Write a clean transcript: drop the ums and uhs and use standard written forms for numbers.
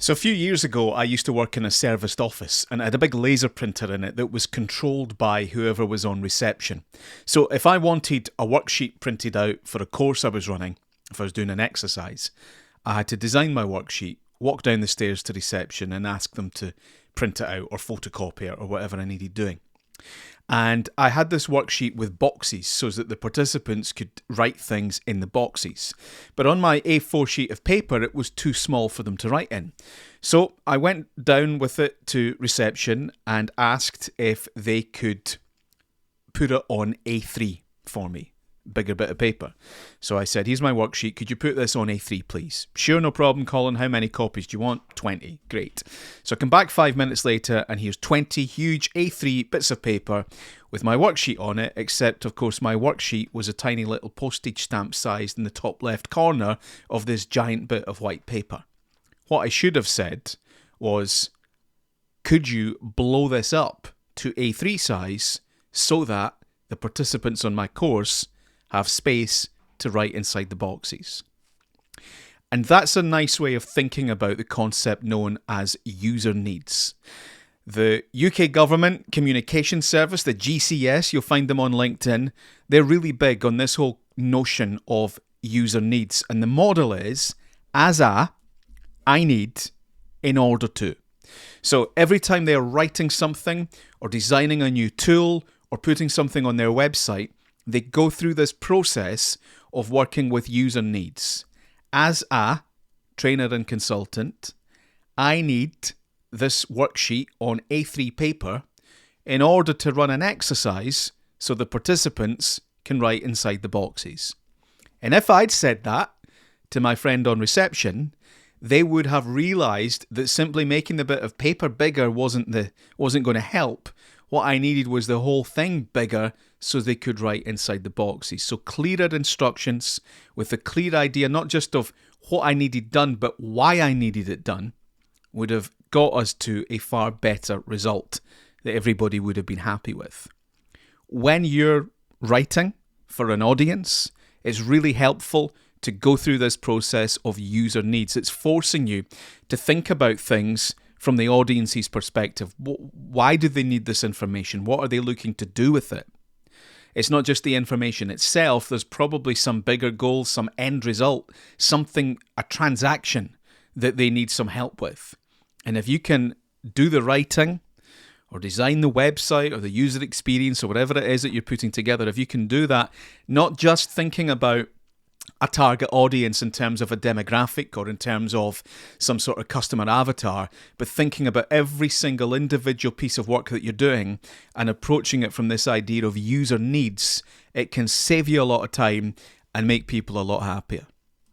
So a few years ago, I used to work in a serviced office and it had a big laser printer in it that was controlled by whoever was on reception. So if I wanted a worksheet printed out for a course I was running, if I was doing an exercise, I had to design my worksheet, walk down the stairs to reception and ask them to print it out or photocopy it or whatever I needed doing. And I had this worksheet with boxes so that the participants could write things in the boxes. But on my A4 sheet of paper, it was too small for them to write in. So I went down with it to reception and asked if they could put it on A3 for me. Bigger bit of paper. So I said, here's my worksheet. Could you put this on A3, please? Sure, no problem, Colin. How many copies do you want? 20. Great. So I come back 5 minutes later and here's 20 huge A3 bits of paper with my worksheet on it, except, of course, my worksheet was a tiny little postage stamp sized in the top left corner of this giant bit of white paper. What I should have said was, could you blow this up to A3 size so that the participants on my course have space to write inside the boxes? And that's a nice way of thinking about the concept known as user needs. The UK Government Communication Service, the GCS, you'll find them on LinkedIn, they're really big on this whole notion of user needs. And the model is, I need, in order to. So every time they're writing something or designing a new tool or putting something on their website, they go through this process of working with user needs. As a trainer and consultant, I need this worksheet on A3 paper in order to run an exercise so the participants can write inside the boxes. And if I'd said that to my friend on reception, they would have realised that simply making the bit of paper bigger wasn't going to help. What I needed was the whole thing bigger so they could write inside the boxes. So clearer instructions with a clear idea, not just of what I needed done, but why I needed it done, would have got us to a far better result that everybody would have been happy with. When you're writing for an audience, it's really helpful to go through this process of user needs. It's forcing you to think about things from the audience's perspective. Why do they need this information? What are they looking to do with it? It's not just the information itself. There's probably some bigger goal, some end result, something, a transaction that they need some help with. And if you can do the writing or design the website or the user experience or whatever it is that you're putting together, if you can do that, not just thinking about a target audience in terms of a demographic or in terms of some sort of customer avatar, but thinking about every single individual piece of work that you're doing and approaching it from this idea of user needs, it can save you a lot of time and make people a lot happier.